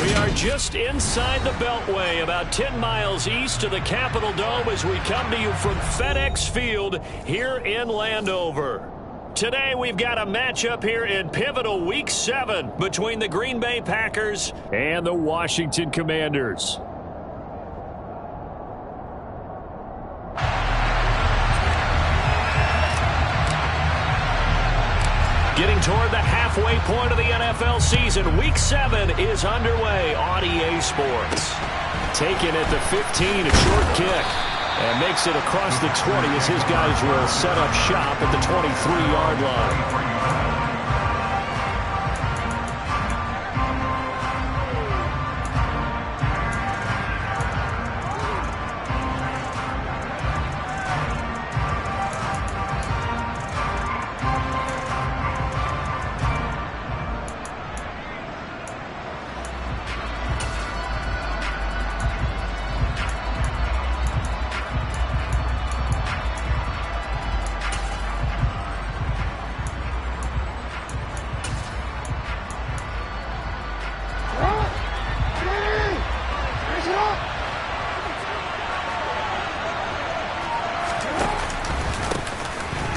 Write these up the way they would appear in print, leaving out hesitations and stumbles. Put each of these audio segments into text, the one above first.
We are just inside the Beltway, about 10 miles east of the Capitol Dome as we come to you from FedEx Field here in Landover. Today we've got a matchup here in pivotal Week 7 between the Green Bay Packers and the Washington Commanders. Getting toward the halfway point of the NFL season, Week 7 is underway on EA Sports. Taken at the 15, a short kick, and makes it across the 20 as his guys will set up shop at the 23-yard line.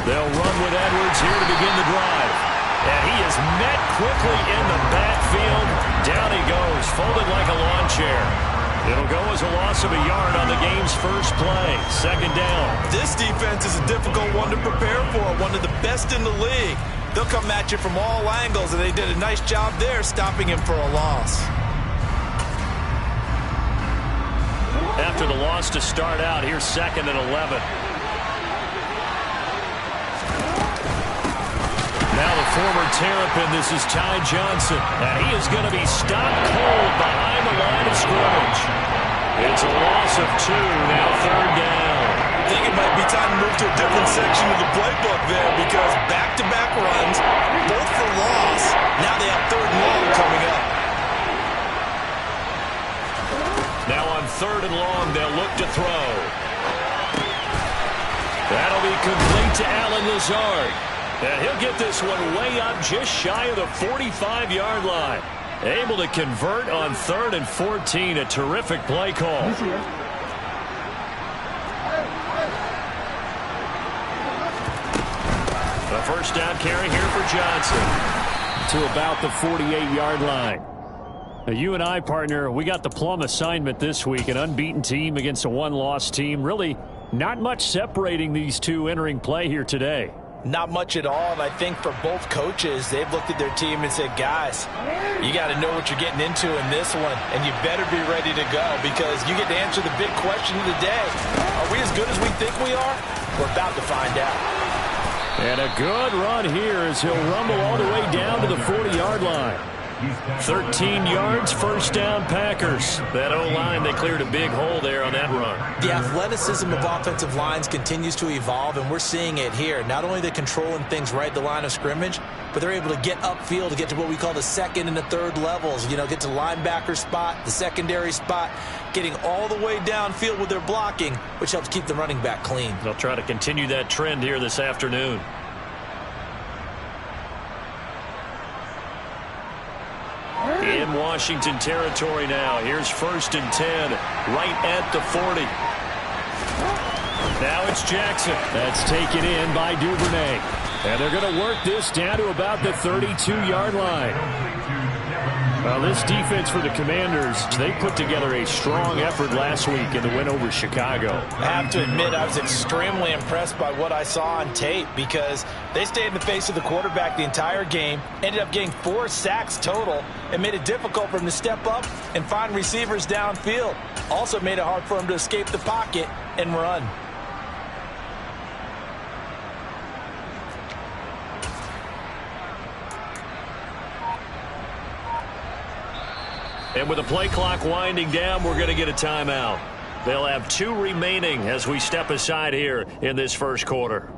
They'll run with Edwards here to begin the drive. And he is met quickly in the backfield. Down he goes, folded like a lawn chair. It'll go as a loss of a yard on the game's first play. Second down. This defense is a difficult one to prepare for, one of the best in the league. They'll come at you from all angles, and they did a nice job there stopping him for a loss. After the loss to start out, here's 2nd and 11. Now the former Terrapin, this is Ty Johnson, and he is going to be stopped cold behind the line of scrimmage. It's a loss of 2, now 3rd down. I think it might be time to move to a different section of the playbook there because back-to-back runs, both for loss. Now they have 3rd and long coming up. Now on 3rd and long, they'll look to throw. That'll be complete to Allen Lazard. And he'll get this one way up just shy of the 45-yard line. Able to convert on 3rd and 14. A terrific play call. A first down carry here for Johnson to about the 48-yard line. Now, you and I, partner, we got the plum assignment this week. An unbeaten team against a one-loss team. Really not much separating these two entering play here today. Not much at all, and I think for both coaches, they've looked at their team and said, guys, you got to know what you're getting into in this one, and you better be ready to go because you get to answer the big question of the day. Are we as good as we think we are? We're about to find out. And a good run here as he'll rumble all the way down to the 40-yard line. 13 yards, first down Packers. That O-line, they cleared a big hole there on that run. The athleticism of offensive lines continues to evolve, and we're seeing it here. Not only are they controlling things right at the line of scrimmage, but they're able to get upfield to get to what we call the 2nd and the 3rd levels. You know, get to linebacker spot, the secondary spot, getting all the way downfield with their blocking, which helps keep the running back clean. They'll try to continue that trend here this afternoon. In Washington territory now. Here's 1st and 10, right at the 40. Now it's Jackson. That's taken in by Duvernay. And they're going to work this down to about the 32-yard line. Well, this defense for the Commanders, they put together a strong effort last week in the win over Chicago. I have to admit, I was extremely impressed by what I saw on tape because they stayed in the face of the quarterback the entire game, ended up getting 4 sacks total, and made it difficult for him to step up and find receivers downfield. Also made it hard for him to escape the pocket and run. And with the play clock winding down, we're going to get a timeout. They'll have 2 remaining as we step aside here in this first quarter.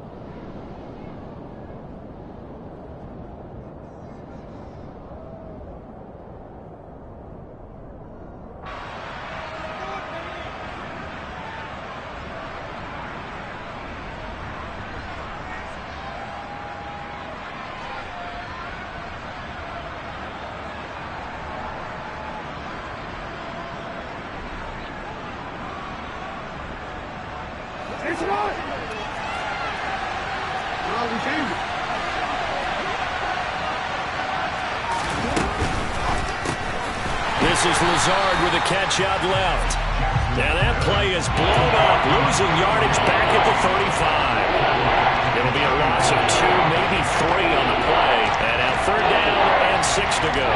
This is Lazard with a catch out left. Now that play is blown up, losing yardage back at the 35. It'll be a loss of 2, maybe 3 on the play. And now 3rd down and 6 to go.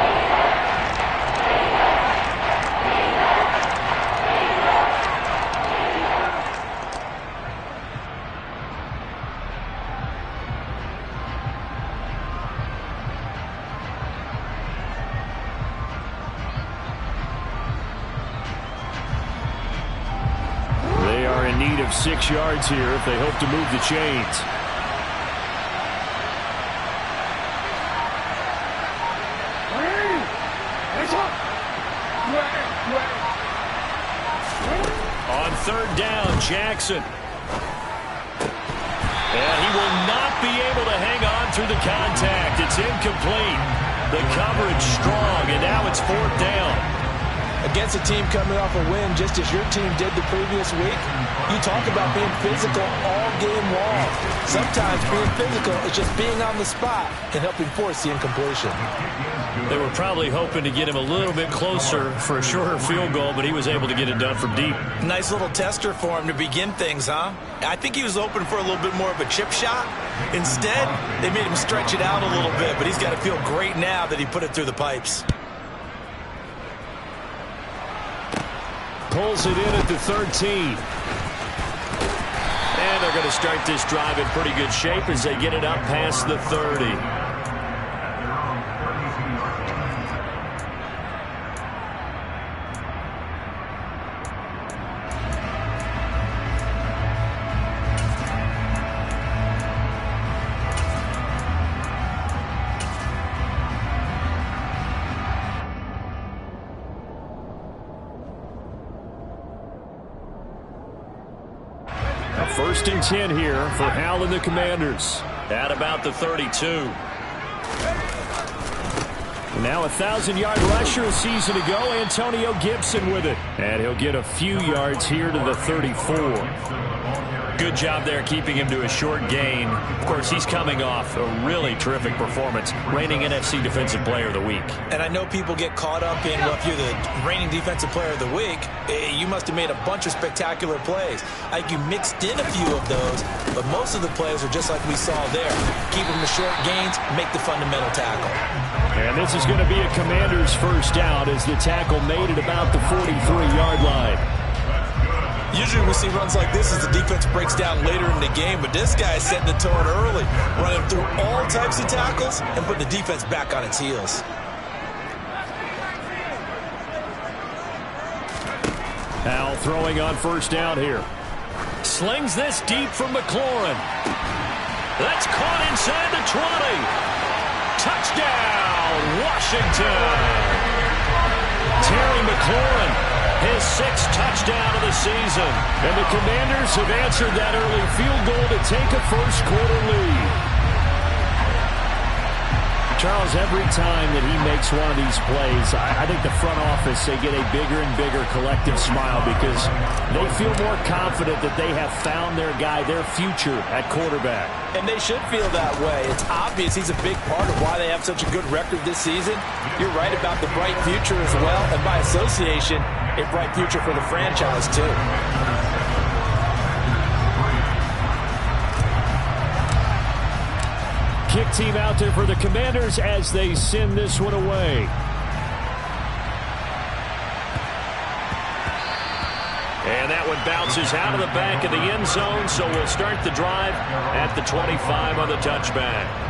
In need of 6 yards here if they hope to move the chains. On 3rd down, Jackson. And he will not be able to hang on through the contact. It's incomplete. The coverage strong, and now it's 4th down. Against a team coming off a win, just as your team did the previous week, you talk about being physical all game long. Sometimes being physical is just being on the spot and helping force the incompletion. They were probably hoping to get him a little bit closer for a shorter field goal, but he was able to get it done from deep. Nice little tester for him to begin things, huh? I think he was open for a little bit more of a chip shot. Instead, they made him stretch it out a little bit, but he's got to feel great now that he put it through the pipes. Pulls it in at the 13. And they're going to start this drive in pretty good shape as they get it up past the 30. First and 10 here for Hal and the Commanders at about the 32. Now a 1,000-yard rusher a season ago, Antonio Gibson with it. And he'll get a few yards here to the 34. Good job there keeping him to a short gain. Of course, he's coming off a really terrific performance, reigning NFC Defensive Player of the Week. And I know people get caught up in, well, if you're the reigning Defensive Player of the Week, you must have made a bunch of spectacular plays. I think you mixed in a few of those, but most of the plays are just like we saw there. Keep them to short gains, make the fundamental tackle. And this is going to be a Commander's first down as the tackle made at about the 43-yard line. Usually we see runs like this as the defense breaks down later in the game, but this guy is setting the tone early, running through all types of tackles and putting the defense back on its heels. Hal throwing on first down here. Slings this deep from McLaurin. That's caught inside the 20. Touchdown, Washington. Terry McLaurin, his 6th touchdown of the season. And the Commanders have answered that early field goal to take a first-quarter lead. Charles, every time that he makes one of these plays, I think the front office, they get a bigger and bigger collective smile because they feel more confident that they have found their guy, their future at quarterback. And they should feel that way. It's obvious he's a big part of why they have such a good record this season. You're right about the bright future as well, and by association, a bright future for the franchise, too. Kick team out there for the Commanders as they send this one away. And that one bounces out of the back of the end zone, so we'll start the drive at the 25 on the touchback.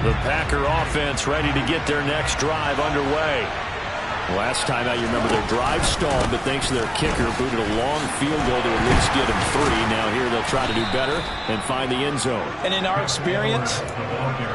The Packer offense ready to get their next drive underway. Last time out, you remember their drive stalled, but thanks to their kicker, booted a long field goal to at least get them 3. Now here they'll try to do better and find the end zone. And in our experience,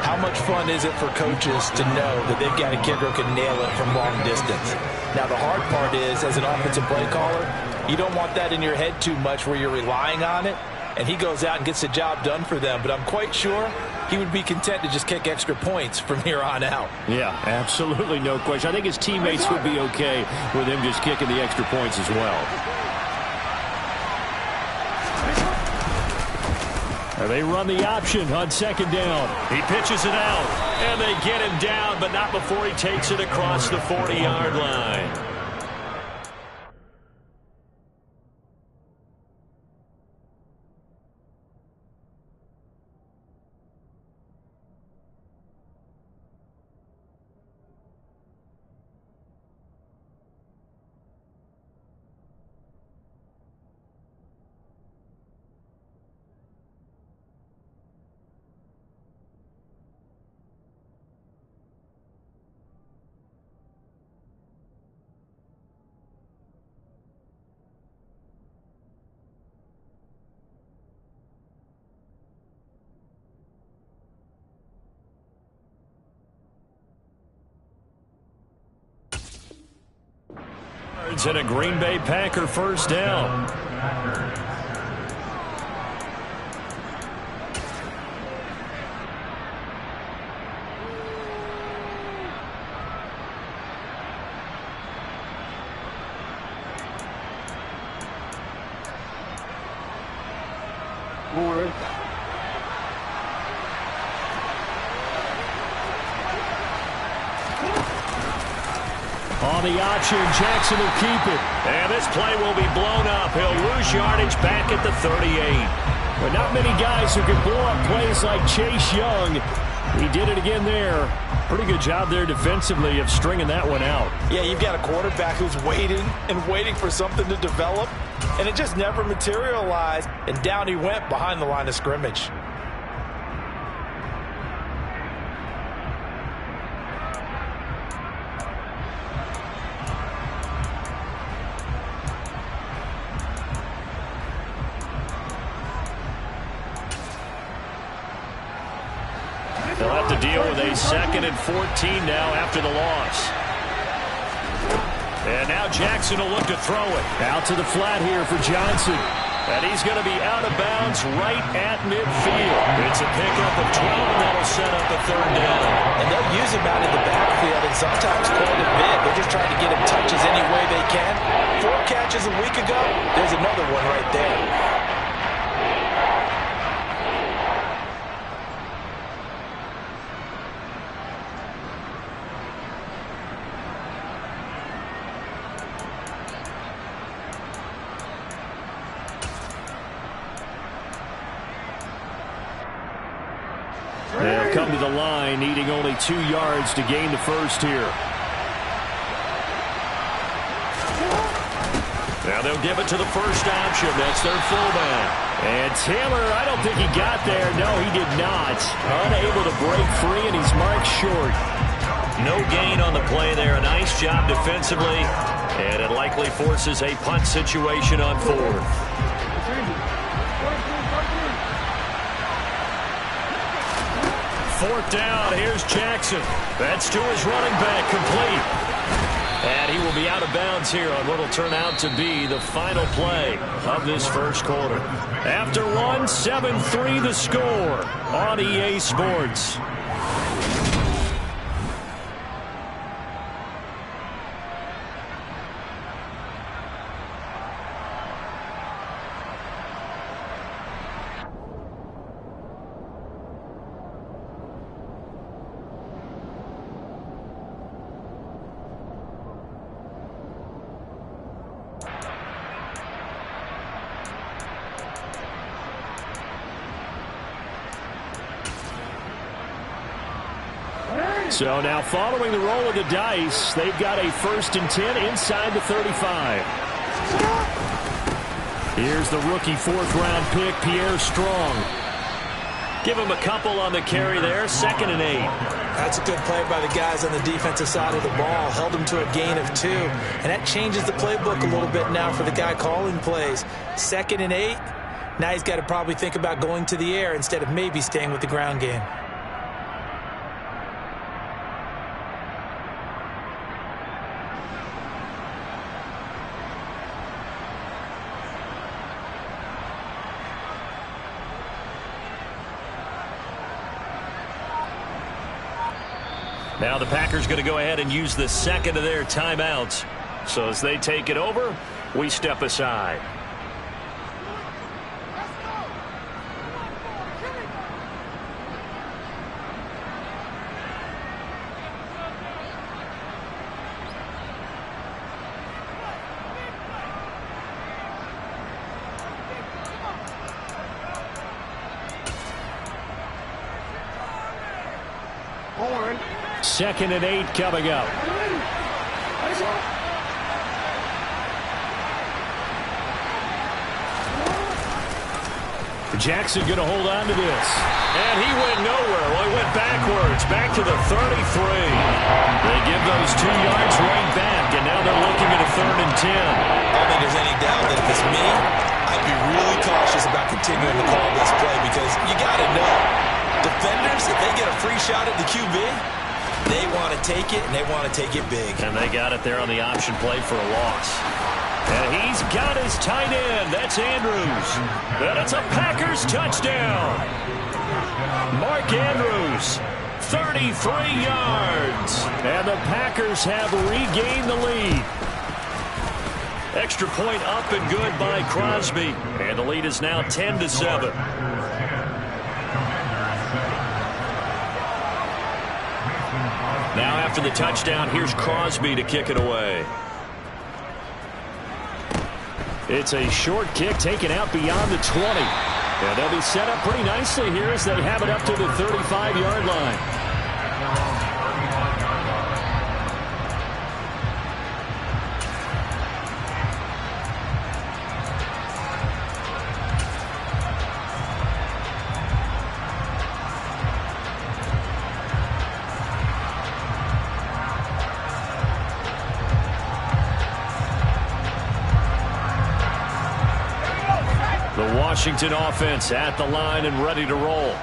how much fun is it for coaches to know that they've got a kicker who can nail it from long distance? Now the hard part is, as an offensive play caller, you don't want that in your head too much where you're relying on it. and he goes out and gets the job done for them. But I'm quite sure he would be content to just kick extra points from here on out. Yeah, absolutely no question. I think his teammates would be okay with him just kicking the extra points as well. They run the option on second down. He pitches it out, and they get him down, but not before he takes it across the 40-yard line. And a Green Bay Packer first down. On the option, Jackson will keep it. And this play will be blown up. He'll lose yardage back at the 38. But not many guys who can blow up plays like Chase Young. He did it again there. Pretty good job there defensively of stringing that one out. Yeah, you've got a quarterback who's waiting and waiting for something to develop, and it just never materialized, and down he went behind the line of scrimmage. They'll have to deal with a 2nd and 14 now after the loss. And now Jackson will look to throw it. Out to the flat here for Johnson. And he's going to be out of bounds right at midfield. It's a pickup of 12, and that'll set up a 3rd down. And they'll use him out in the backfield, and sometimes quite a bit. They're just trying to get him touches any way they can. 4 catches a week ago. There's another one right there. They'll come to the line, needing only 2 yards to gain the first here. Now they'll give it to the first option. That's their fullback. And Taylor, I don't think he got there. No, he did not. Unable to break free, and he's marked short. No gain on the play there. A nice job defensively, and it likely forces a punt situation on 4th. 4th down, here's Jackson. That's to his running back, complete. And he will be out of bounds here on what will turn out to be the final play of this first quarter. After one, 7-3 the score on EA Sports. So now following the roll of the dice, they've got a 1st and 10 inside the 35. Here's the rookie 4th-round pick, Pierre Strong. Give him a couple on the carry there, 2nd and 8. That's a good play by the guys on the defensive side of the ball. Held him to a gain of 2. And that changes the playbook a little bit now for the guy calling plays. 2nd and 8. Now he's got to probably think about going to the air instead of maybe staying with the ground game. Now the Packers going to go ahead and use the second of their timeouts. So as they take it over, we step aside. Second and 8 coming up. Jackson going to hold on to this. And he went nowhere. Well, he went backwards, back to the 33. They give those 2 yards right back, and now they're looking at a 3rd and 10. I don't think there's any doubt that if it's me, I'd be really cautious about continuing to call this play because you got to know, defenders, if they get a free shot at the QB, they want to take it, and they want to take it big. And they got it there on the option play for a loss. And he's got his tight end. That's Andrews. And it's a Packers touchdown. Mark Andrews, 33 yards. And the Packers have regained the lead. Extra point up and good by Crosby. And the lead is now 10-7. Now after the touchdown, here's Crosby to kick it away. It's a short kick taken out beyond the 20. And they'll be set up pretty nicely here as they have it up to the 35-yard line. Washington offense at the line and ready to roll.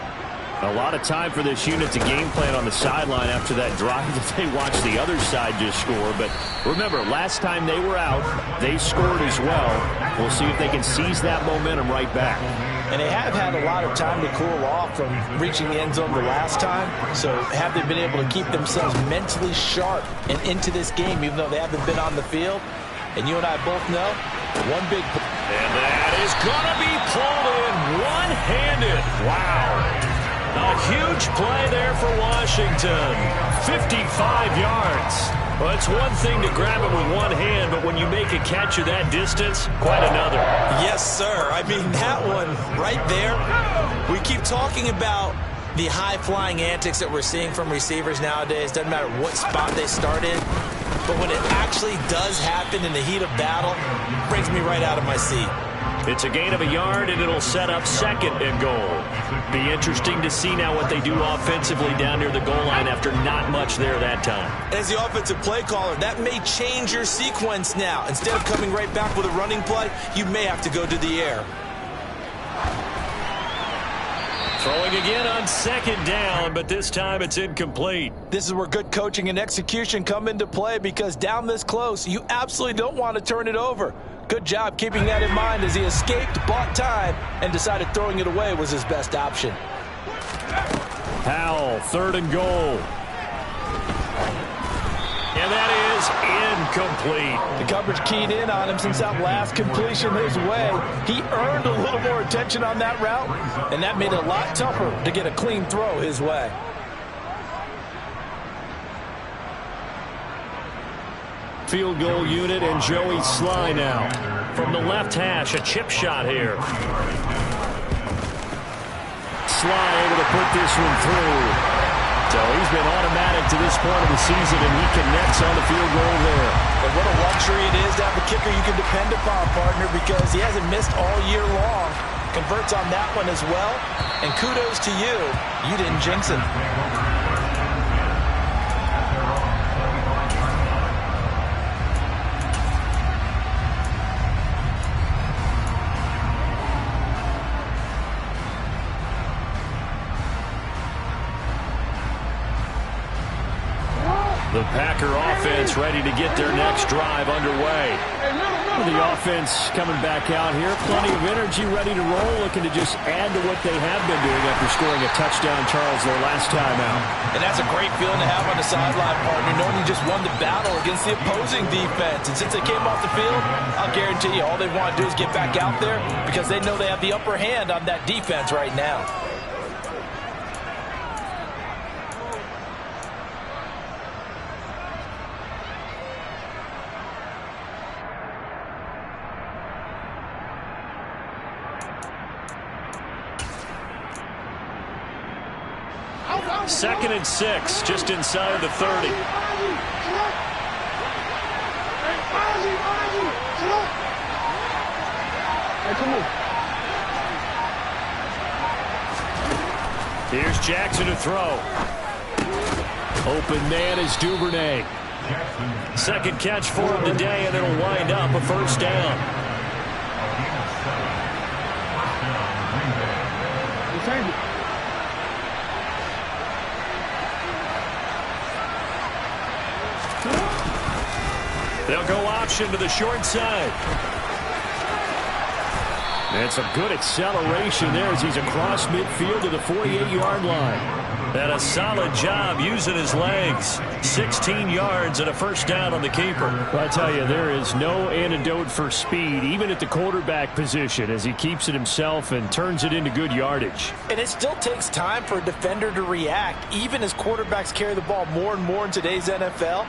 A lot of time for this unit to game plan on the sideline after that drive that they watched the other side just score. But remember, last time they were out, they scored as well. We'll see if they can seize that momentum right back. And they have had a lot of time to cool off from reaching the end zone the last time. So have they been able to keep themselves mentally sharp and into this game, even though they haven't been on the field? And you and I both know, one big... And that is going to be pulled in one-handed. Wow. A huge play there for Washington. 55 yards. Well, it's one thing to grab it with one hand, but when you make a catch of that distance, quite another. Yes, sir. I mean, that one right there, we keep talking about the high-flying antics that we're seeing from receivers nowadays. Doesn't matter what spot they start in. But when it actually does happen in the heat of battle, it brings me right out of my seat. It's a gain of a yard, and it'll set up 2nd and goal. Be interesting to see now what they do offensively down near the goal line after not much there that time. As the offensive play caller, that may change your sequence now. Instead of coming right back with a running play, you may have to go to the air. Throwing again on 2nd down, but this time it's incomplete. This is where good coaching and execution come into play because down this close, you absolutely don't want to turn it over. Good job keeping that in mind as he escaped, bought time, and decided throwing it away was his best option. Powell, 3rd and goal. And that is incomplete. The coverage keyed in on him since that last completion his way. He earned a little more attention on that route, and that made it a lot tougher to get a clean throw his way. Field goal unit and Joey Sly now. From the left hash, a chip shot here. Sly able to put this one through. So he's been automatic to this point of the season, and he connects on the field goal there. And what a luxury it is to have a kicker you can depend upon, partner, because he hasn't missed all year long. Converts on that one as well. And kudos to you. You didn't jinx him. The Packer offense ready to get their next drive underway. The offense coming back out here. Plenty of energy, ready to roll, looking to just add to what they have been doing after scoring a touchdown, Charles, their last time out. And that's a great feeling to have on the sideline, partner, knowing you just won the battle against the opposing defense. And since they came off the field, I'll guarantee you all they want to do is get back out there because they know they have the upper hand on that defense right now. Second and 6, just inside the 30. Here's Jackson to throw. Open man is Duvernay. Second catch for him today, and it'll wind up a first down. They'll go option to the short side. That's a good acceleration there as he's across midfield to the 48-yard line. And a solid job using his legs. 16 yards and a first down on the keeper. I tell you, there is no antidote for speed, even at the quarterback position, as he keeps it himself and turns it into good yardage. And it still takes time for a defender to react, even as quarterbacks carry the ball more and more in today's NFL.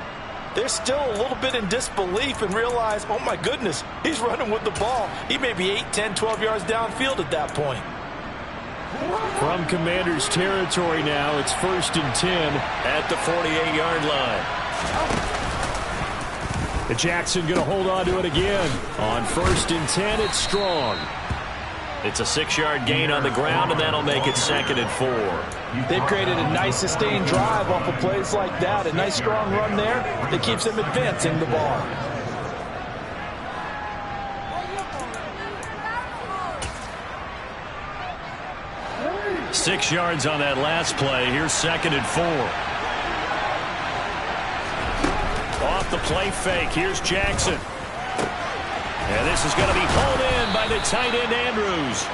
They're still a little bit in disbelief and realize, oh my goodness, he's running with the ball. He may be 8, 10, 12 yards downfield at that point. From Commander's territory now, it's 1st and 10 at the 48-yard line. The Jackson going to hold on to it again. On 1st and 10, it's Strong. It's a 6-yard gain on the ground, and that'll make it 2nd and 4. They've created a nice sustained drive off of plays like that. A nice strong run there that keeps them advancing the ball. Six yards on that last play. Here's 2nd and 4. Off the play fake. Here's Jackson. And this is going to be pulled in by the tight end Andrews.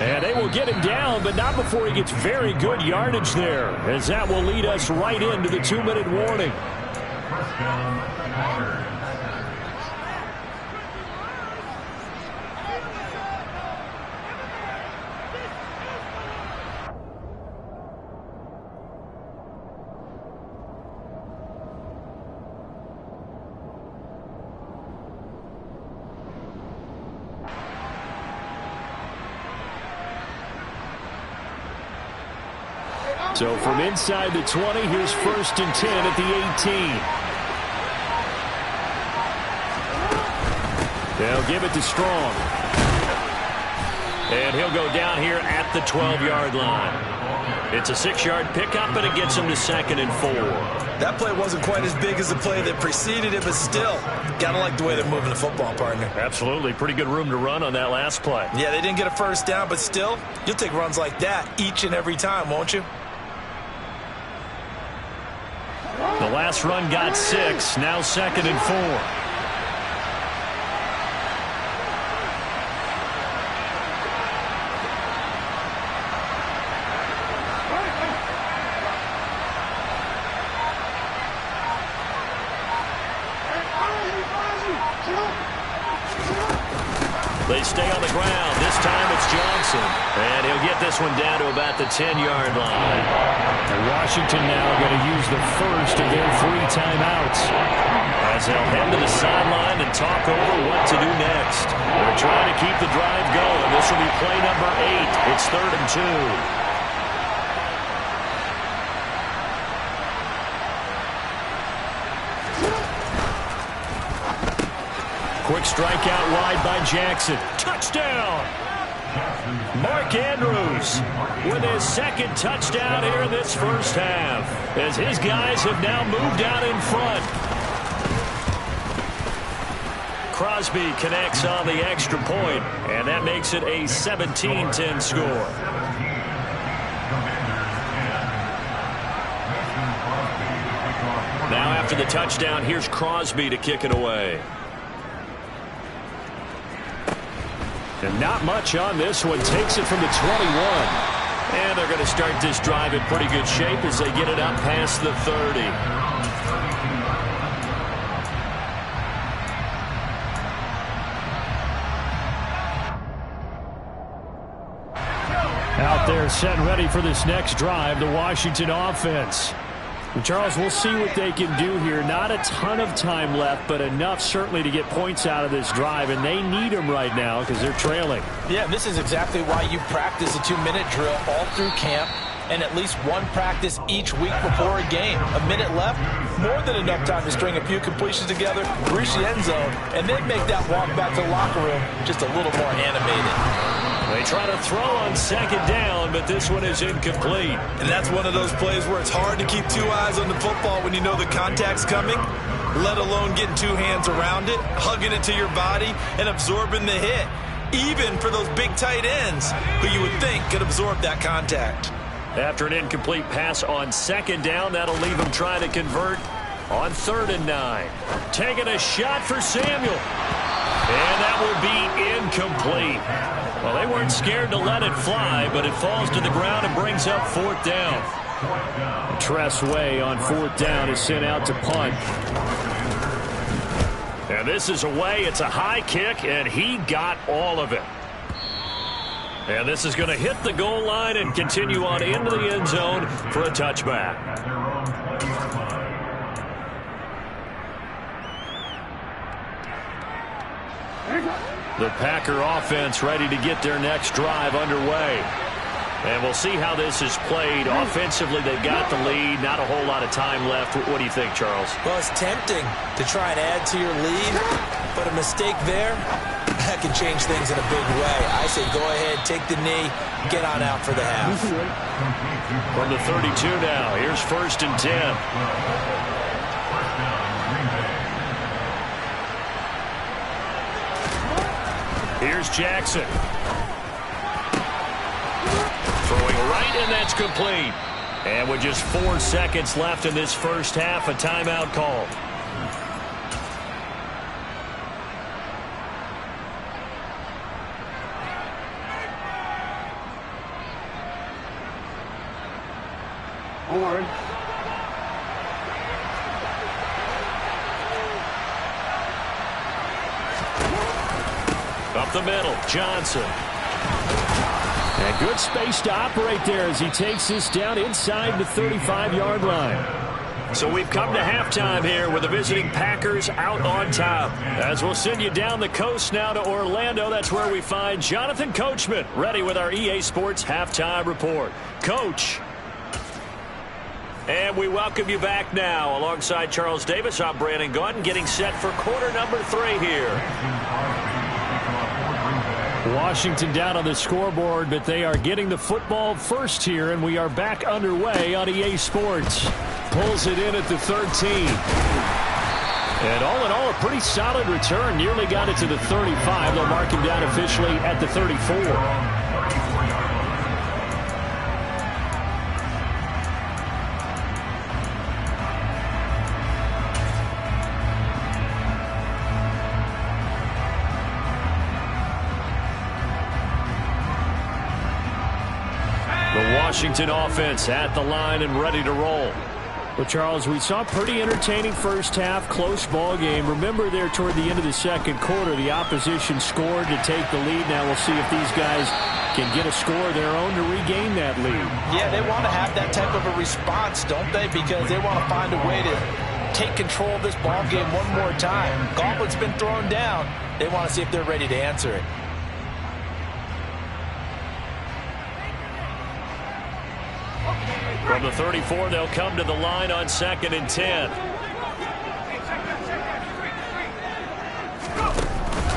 And they will get him down, but not before he gets very good yardage there, as that will lead us right into the 2-minute warning. First down, Packers. So from inside the 20, here's 1st and 10 at the 18. They'll give it to Strong. And he'll go down here at the 12-yard line. It's a 6-yard pickup, and it gets him to 2nd and 4. That play wasn't quite as big as the play that preceded it, but still, gotta like the way they're moving the football, partner. Absolutely. Pretty good room to run on that last play. Yeah, they didn't get a first down, but still, you'll take runs like that each and every time, won't you? The last run got 6, now 2nd and 4. They stay on the ground. This time it's Johnson. And he'll get this one down to about the 10-yard line. And Washington now going to use the first of their 3 timeouts, as they'll head to the sideline and talk over what to do next. They're trying to keep the drive going. This will be play number 8. It's 3rd and 2. Quick strike out wide by Jackson. Touchdown! Mark Andrews with his 2nd touchdown here in this first half, as his guys have now moved out in front. Crosby connects on the extra point, and that makes it a 17-10 score. Commanders 10. Preston Crosby to kick off after the touchdown, here's Crosby to kick it away. And not much on this one. Takes it from the 21. And they're going to start this drive in pretty good shape as they get it up past the 30. Out there set and ready for this next drive, the Washington offense. And Charles, we'll see what they can do here. Not a ton of time left, but enough certainly to get points out of this drive, and they need them right now because they're trailing. Yeah, this is exactly why you practice a 2-minute drill all through camp and at least one practice each week before a game. A minute left, more than enough time to string a few completions together, reach the end zone, and then make that walk back to the locker room just a little more animated. They try to throw on second down, but this one is incomplete. And that's one of those plays where it's hard to keep two eyes on the football when you know the contact's coming, let alone getting two hands around it, hugging it to your body, and absorbing the hit, even for those big tight ends who you would think could absorb that contact. After an incomplete pass on second down, that'll leave them trying to convert on 3rd and 9. Taking a shot for Samuel. And that will be incomplete. Well, they weren't scared to let it fly, but it falls to the ground and brings up 4th down. Tress Way on 4th down is sent out to punt. And this is away. It's a high kick, and he got all of it. And this is going to hit the goal line and continue on into the end zone for a touchback. The Packer offense ready to get their next drive underway. And we'll see how this is played. Offensively, they've got the lead. Not a whole lot of time left. What do you think, Charles? Well, it's tempting to try and add to your lead, but a mistake there, that can change things in a big way. I say go ahead, take the knee, get on out for the half. From the 32 now, here's 1st and 10. Here's Jackson. Throwing right, and that's complete. And with just 4 seconds left in this first half, a timeout call. Up the middle, Johnson. And good space to operate there as he takes this down inside the 35-yard line. So we've come to halftime here with the visiting Packers out on top. As we'll send you down the coast now to Orlando, that's where we find Jonathan Coachman ready with our EA Sports halftime report. Coach. And we welcome you back now. Alongside Charles Davis, I'm Brandon Gaudin, getting set for quarter number 3 here. Washington down on the scoreboard, but they are getting the football first here, and we are back underway on EA Sports. Pulls it in at the 13. And all in all, a pretty solid return. Nearly got it to the 35. They'll mark him down officially at the 34. Washington offense at the line and ready to roll. Well, Charles, we saw a pretty entertaining first half, close ball game. Remember there toward the end of the second quarter, the opposition scored to take the lead. Now we'll see if these guys can get a score of their own to regain that lead. Yeah, they want to have that type of a response, don't they? Because they want to find a way to take control of this ball game one more time. Gauntlet's been thrown down. They want to see if they're ready to answer it. From the 34, they'll come to the line on 2nd and 10.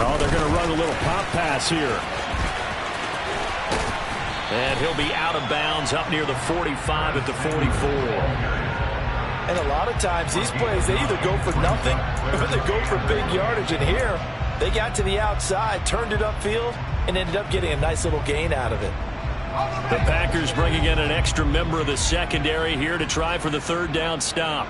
Oh, they're going to run a little pop pass here. And he'll be out of bounds up near the 45 at the 44. And a lot of times these plays, they either go for nothing or they go for big yardage. And here, they got to the outside, turned it upfield, and ended up getting a nice little gain out of it. The Packers bringing in an extra member of the secondary here to try for the 3rd down stop.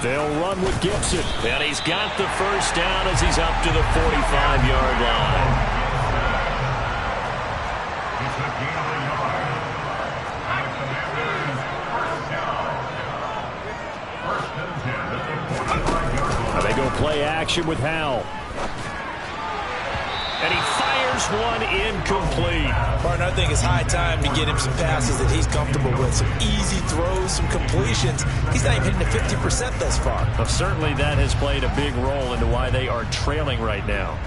They'll run with Gibson. And he's got the first down as he's up to the 45-yard line. They go play action with Howell. And he fires one incomplete. Partner, I think it's high time to get him some passes that he's comfortable with. Some easy throws, some completions. He's not even hitting the 50% thus far. Well, certainly that has played a big role into why they are trailing right now.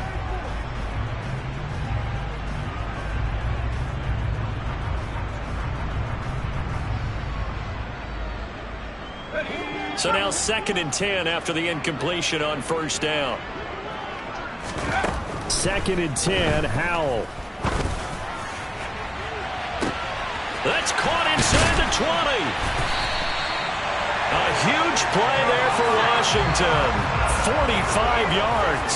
So now 2nd and 10 after the incompletion on first down. 2nd and 10, Howell. That's caught inside the 20. A huge play there for Washington. 45 yards.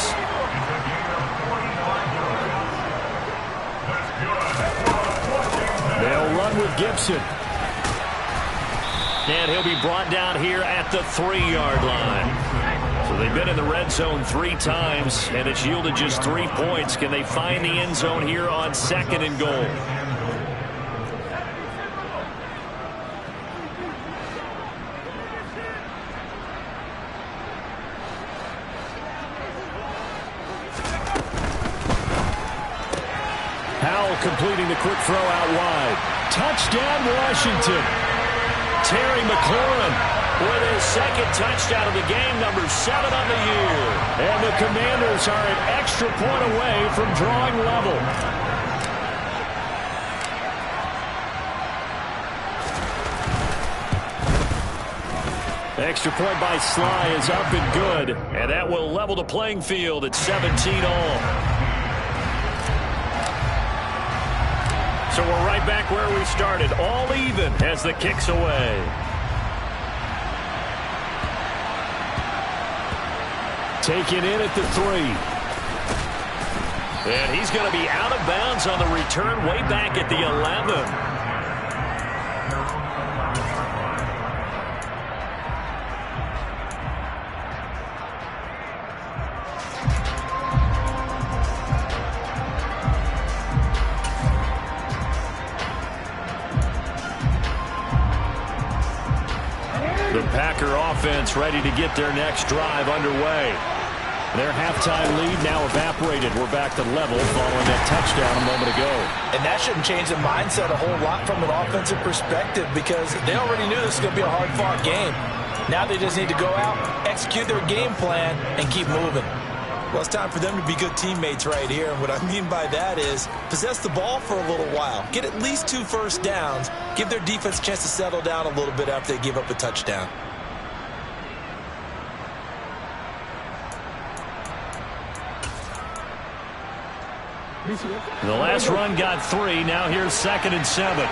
They'll run with Gibson. And he'll be brought down here at the 3-yard line. So they've been in the red zone 3 times, and it's yielded just 3 points. Can they find the end zone here on 2nd and goal? Howell completing the quick throw out wide. Touchdown, Washington. Terry McLaurin with his 2nd touchdown of the game, number 7 on the year. And the Commanders are an extra point away from drawing level. Extra point by Sly is up and good. And that will level the playing field at 17 all. So we're right back where we started, all even as the kick's away. Taken in at the 3. And he's going to be out of bounds on the return way back at the 11. The Packer offense ready to get their next drive underway. Their halftime lead now evaporated. We're back to level following that touchdown a moment ago. And that shouldn't change the mindset a whole lot from an offensive perspective because they already knew this was going to be a hard-fought game. Now they just need to go out, execute their game plan, and keep moving. Well, it's time for them to be good teammates right here. And what I mean by that is possess the ball for a little while. Get at least 2 first downs. Give their defense a chance to settle down a little bit after they give up a touchdown. The last run got 3. Now here's 2nd and 7.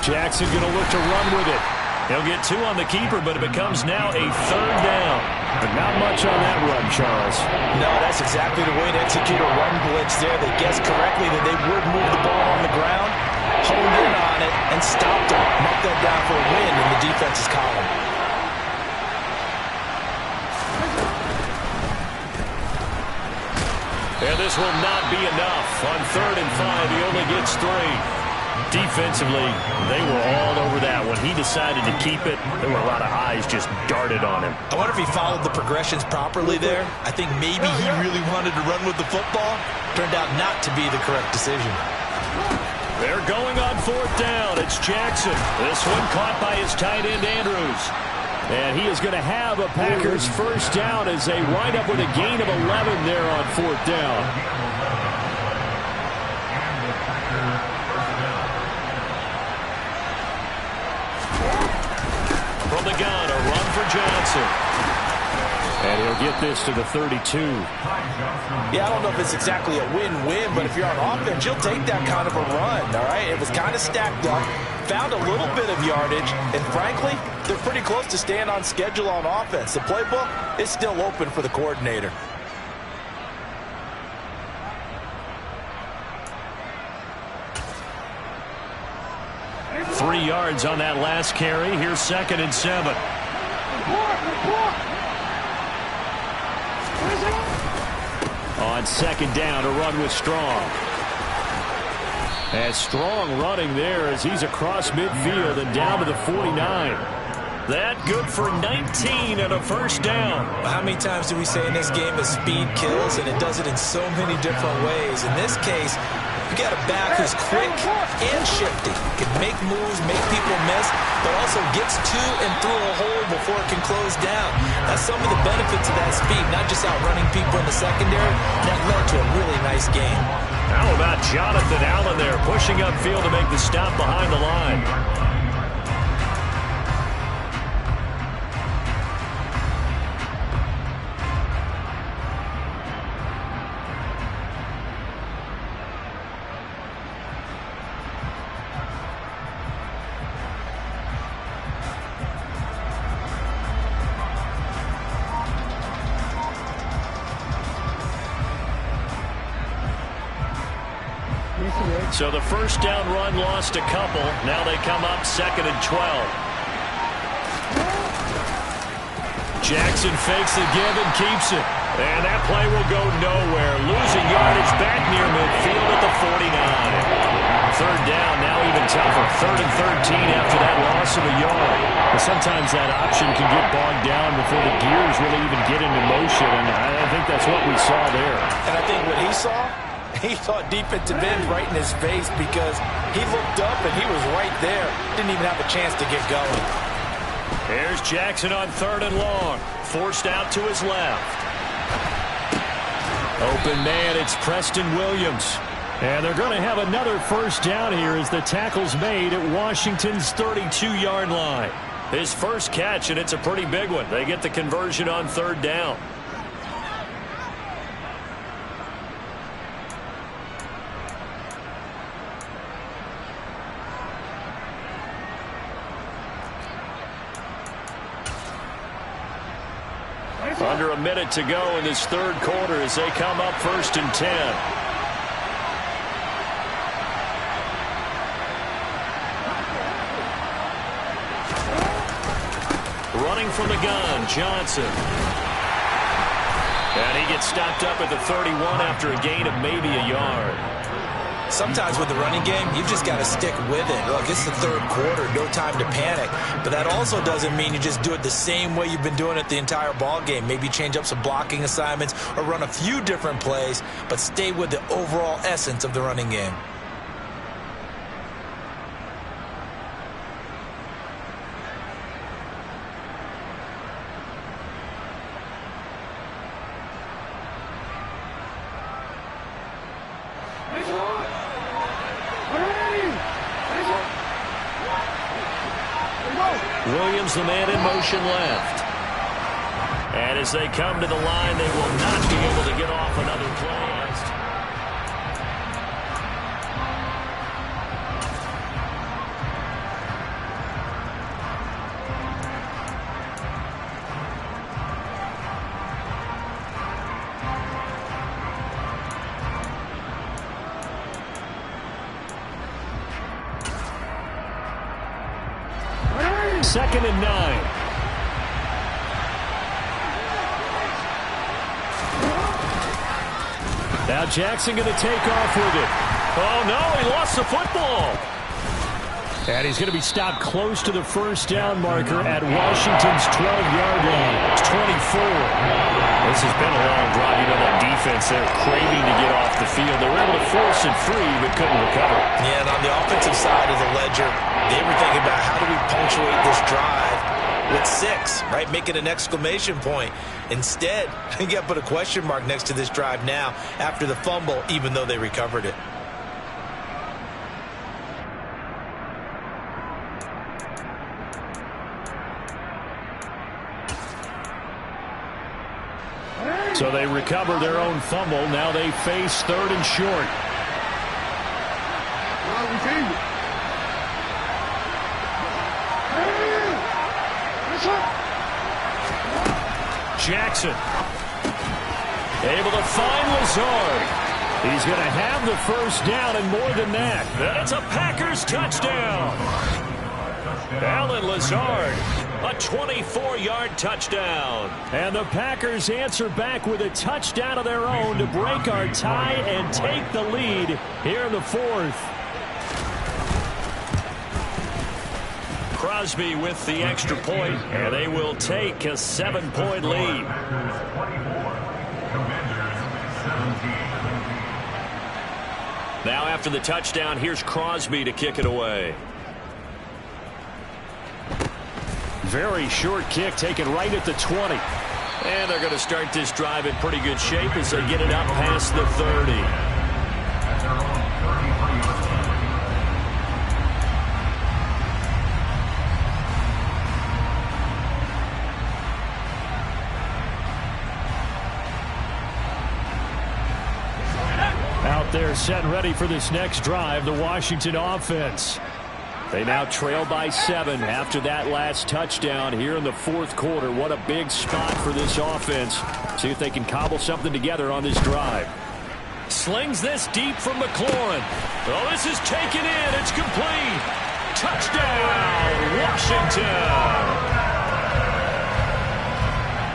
Jackson going to look to run with it. He'll get 2 on the keeper, but it becomes now a 3rd down. But not much on that run, Charles. No, that's exactly the way to execute a run blitz there. They guessed correctly that they would move the ball on the ground, honed in on it, and stopped them. Mark that down for a win in the defense's column. And this will not be enough. On 3rd and 5, he only gets 3. Defensively, they were all over that. When he decided to keep it, there were a lot of eyes just darted on him. I wonder if he followed the progressions properly there. I think maybe he really wanted to run with the football. Turned out not to be the correct decision. They're going on 4th down. It's Jackson. This one caught by his tight end, Andrews. And he is going to have a Packers first down as they wind up with a gain of 11 there on 4th down. From the gun, a run for Johnson. And he'll get this to the 32. Yeah, I don't know if it's exactly a win-win, but if you're on offense, you'll take that kind of a run, all right? It was kind of stacked up, found a little bit of yardage, and frankly, they're pretty close to staying on schedule on offense. The playbook is still open for the coordinator. 3 yards on that last carry. Here's 2nd and 7. On 2nd down, a run with Strong. And Strong running there as he's across midfield and down to the 49. That good for 19 and a first down. How many times do we say in this game that speed kills, and it does it in so many different ways? In this case, you got a back who's quick and shifty. Can make moves, make people miss, but also gets to and through a hole before it can close down. That's some of the benefits of that speed, not just outrunning people in the secondary. That led to a really nice game. How about Jonathan Allen there, pushing upfield to make the stop behind the line? So the first down run lost a couple. Now they come up 2nd and 12. Jackson fakes the give and keeps it. And that play will go nowhere. Losing yardage back near midfield at the 49. 3rd down, now even tougher. 3rd and 13 after that loss of a yard. But sometimes that option can get bogged down before the gears really even get into motion. And I think that's what we saw there. And I think what he saw, he thought defensive end right in his face because he looked up and he was right there. Didn't even have a chance to get going. Here's Jackson on 3rd and long. Forced out to his left. Open man, it's Preston Williams. And they're going to have another first down here as the tackle's made at Washington's 32-yard line. His first catch, and it's a pretty big one. They get the conversion on 3rd down. Under a minute to go in this 3rd quarter as they come up 1st and 10. Running from the gun, Johnson. And he gets stopped up at the 31 after a gain of maybe a yard. Sometimes with the running game, you've just got to stick with it. Look, it's the 3rd quarter, no time to panic. But that also doesn't mean you just do it the same way you've been doing it the entire ball game. Maybe change up some blocking assignments or run a few different plays, but stay with the overall essence of the running game. Williams, the man in motion left. And as they come to the line, they will not be able to get off another play. Second and 9. Now Jackson going to take off with it. Oh, no, he lost the football. And he's going to be stopped close to the first down marker at Washington's 12-yard line. It's 24. This has been a long drive. You know, that defense, they're craving to get off the field. They were able to force it free, but couldn't recover. Yeah, and on the offensive side of the ledger, they were thinking about how do we punctuate this drive with 6, right? Make it an exclamation point. Instead, you got to put a question mark next to this drive now after the fumble, even though they recovered it. So they recover their own fumble. Now they face 3rd and short. Jackson able to find Lazard. He's going to have the first down and more than that. That's a Packers touchdown. Alan Lazard, a 24-yard touchdown. And the Packers answer back with a touchdown of their own to break our tie and take the lead here in the fourth. Crosby with the extra point, and they will take a 7-point lead. Now after the touchdown, here's Crosby to kick it away. Very short kick taken right at the 20. And they're going to start this drive in pretty good shape as they get it up past the 30. Out there set and ready for this next drive, the Washington offense. They now trail by 7 after that last touchdown here in the fourth quarter. What a big spot for this offense. See if they can cobble something together on this drive. Slings this deep from McLaurin. Oh, this is taken in. It's complete. Touchdown, Washington.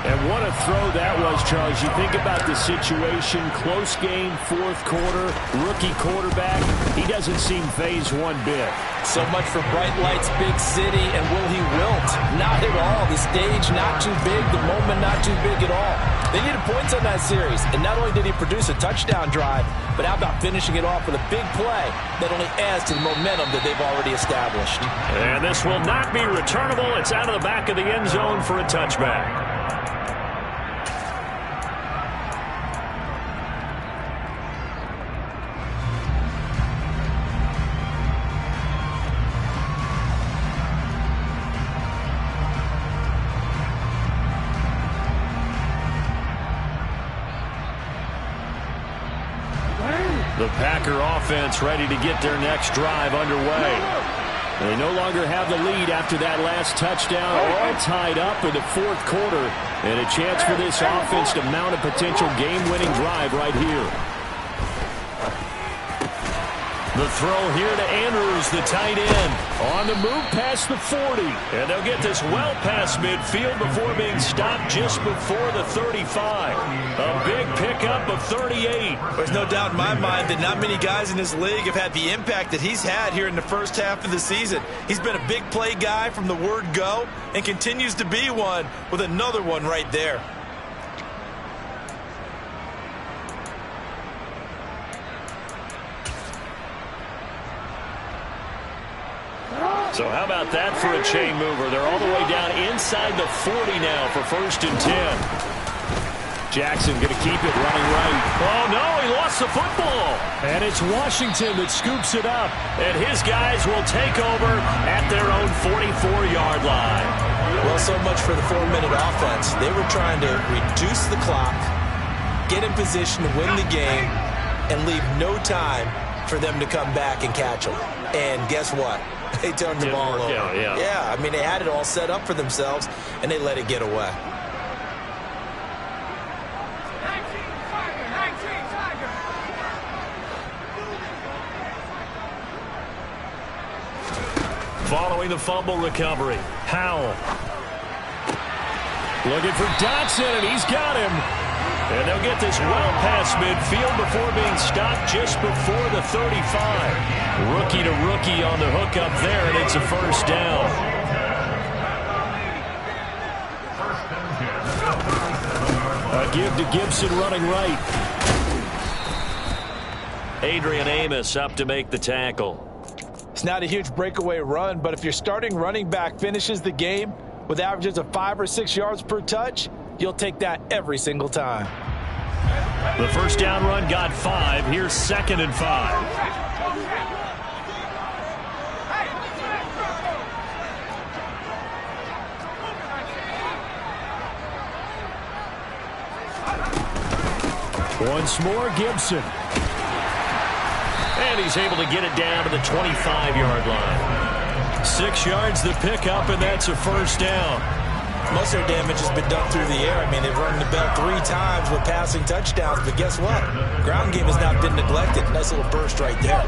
And what a throw that was, Charles. You think about the situation, close game, fourth quarter, rookie quarterback. He doesn't seem phased one bit. So much for bright lights, big city, and will he wilt? Not at all. The stage not too big, the moment not too big at all. They needed points on that series, and not only did he produce a touchdown drive, but how about finishing it off with a big play that only adds to the momentum that they've already established. And this will not be returnable. It's out of the back of the end zone for a touchback. The Packer offense ready to get their next drive underway. They no longer have the lead after that last touchdown. All tied up in the fourth quarter. And a chance for this offense to mount a potential game-winning drive right here. The throw here to Andrews, the tight end. On the move past the 40. And they'll get this well past midfield before being stopped just before the 35. A big pickup of 38. There's no doubt in my mind that not many guys in this league have had the impact that he's had here in the first half of the season. He's been a big play guy from the word go and continues to be one with another one right there. So how about that for a chain mover? They're all the way down inside the 40 now for 1st and 10. Jackson going to keep it running right. Oh, no, he lost the football. And it's Washington that scoops it up. And his guys will take over at their own 44-yard line. Well, so much for the 4-minute offense. They were trying to reduce the clock, get in position to win the game, and leave no time for them to come back and catch them. And guess what? They turned the ball over. Yeah, I mean, they had it all set up for themselves, and they let it get away. Following the fumble recovery, Howell. Looking for Dotson, and he's got him. And they'll get this well past midfield before being stopped just before the 35. Rookie to rookie on the hook up there, and it's a first down. A give to Gibson running right. Adrian Amos up to make the tackle. It's not a huge breakaway run, but if your starting running back finishes the game with averages of 5 or 6 yards per touch, you'll take that every single time. The first down run got 5. Here's 2nd and 5. Once more, Gibson. And he's able to get it down to the 25-yard line. 6 yards the pickup, and that's a first down. Most of their damage has been done through the air. I mean, they've rung the bell 3 times with passing touchdowns, but guess what? Ground game has not been neglected. Nice little burst right there.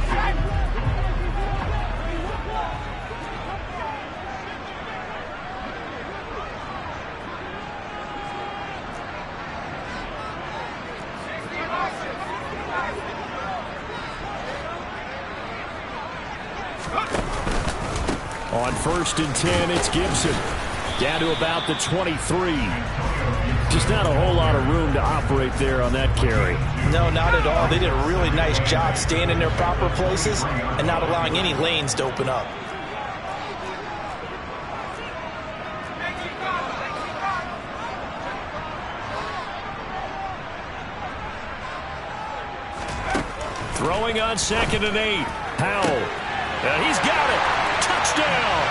On 1st and 10, it's Gibson. Down to about the 23. Just not a whole lot of room to operate there on that carry. No, not at all. They did a really nice job staying in their proper places and not allowing any lanes to open up. Throwing on 2nd and 8. Howell. And he's got it. Touchdown.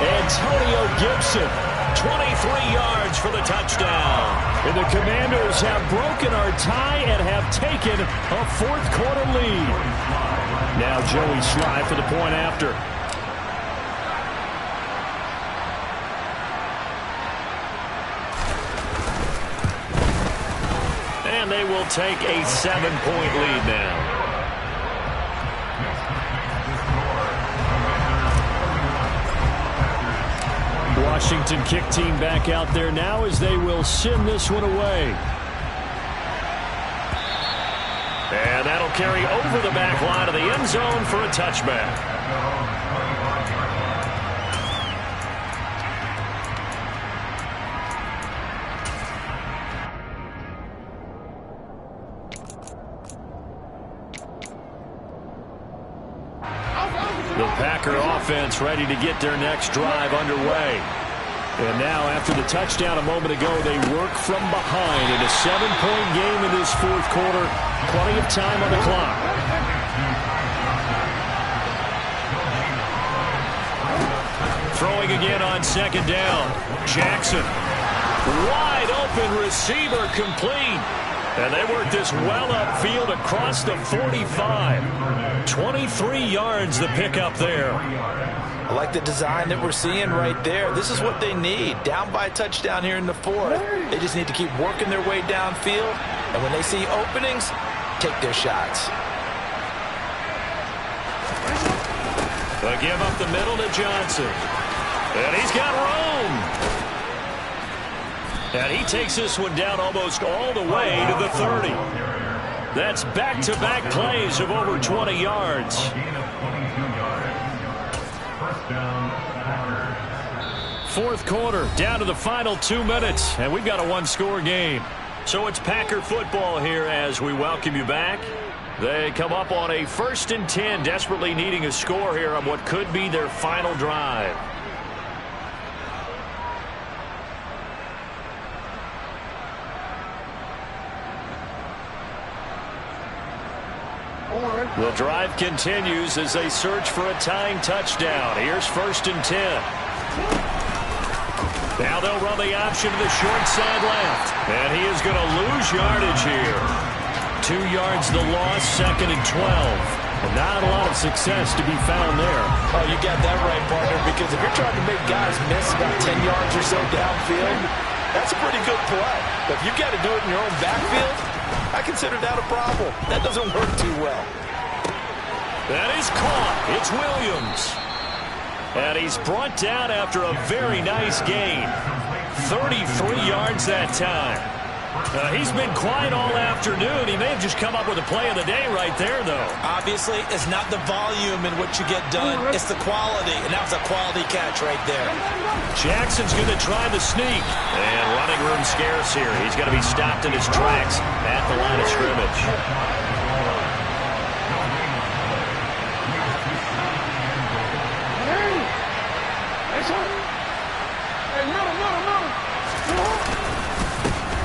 Antonio Gibson. 23 yards for the touchdown. And the Commanders have broken our tie and have taken a 4th quarter lead. Now Joey Sly for the point after. And they will take a 7-point lead now. Washington kick team back out there now as they will send this one away. And that'll carry over the back line of the end zone for a touchback. The Packer offense ready to get their next drive underway. And now, after the touchdown a moment ago, they work from behind in a 7-point game in this 4th quarter. Plenty of time on the clock. Throwing again on 2nd down. Jackson. Wide open receiver complete. And they work this well upfield across the 45. 23 yards the pickup there. I like the design that we're seeing right there. This is what they need. Down by a touchdown here in the 4th. They just need to keep working their way downfield. And when they see openings, take their shots. They give up the middle to Johnson. And he's got room. And he takes this one down almost all the way to the 30. That's back-to-back plays of over 20 yards. 4th quarter, down to the final 2 minutes, and we've got a 1-score game. So it's Packer football here as we welcome you back. They come up on a 1st and 10, desperately needing a score here on what could be their final drive. The drive continues as they search for a tying touchdown. Here's 1st and 10. Now they'll run the option to the short side left. And he is going to lose yardage here. 2 yards the loss, 2nd and 12. And not a lot of success to be found there. Oh, you got that right, partner, because if you're trying to make guys miss about 10 yards or so downfield, that's a pretty good play. But if you've got to do it in your own backfield, I consider that a problem. That doesn't work too well. That is caught. It's Williams. And he's brought down after a very nice gain. 33 yards that time. He's been quiet all afternoon. He may have just come up with a play of the day right there, though. Obviously, it's not the volume in what you get done. It's the quality, and that was a quality catch right there. Jackson's going to try the sneak. And running room scarce here. He's going to be stopped in his tracks at the line of scrimmage.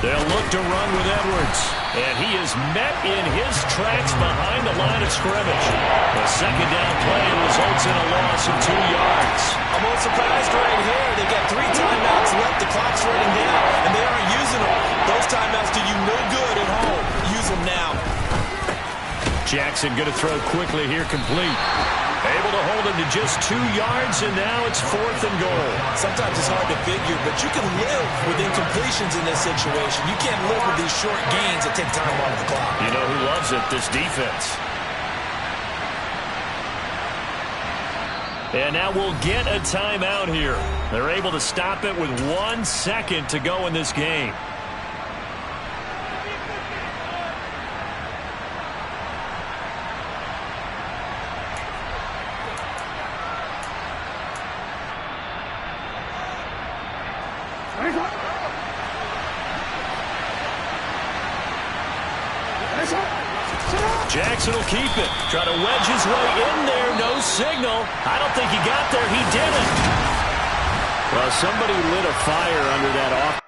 They'll look to run with Edwards. And he is met in his tracks behind the line of scrimmage. The 2nd down play results in a loss of 2 yards. I'm a little surprised right here. They got 3 timeouts left. The clock's running down, and they aren't using them. Those timeouts do you no good at home. Use them now. Jackson going to throw quickly here, complete. Able to hold him to just 2 yards, and now it's 4th and goal. Sometimes it's hard to figure, but you can live with incompletions in this situation. You can't live with these short gains that take time off the clock. You know who loves it? This defense. And now we'll get a timeout here. They're able to stop it with 1 second to go in this game. Jackson will keep it. Try to wedge his way in there. No signal. I don't think he got there. He didn't. Well, somebody lit a fire under that off.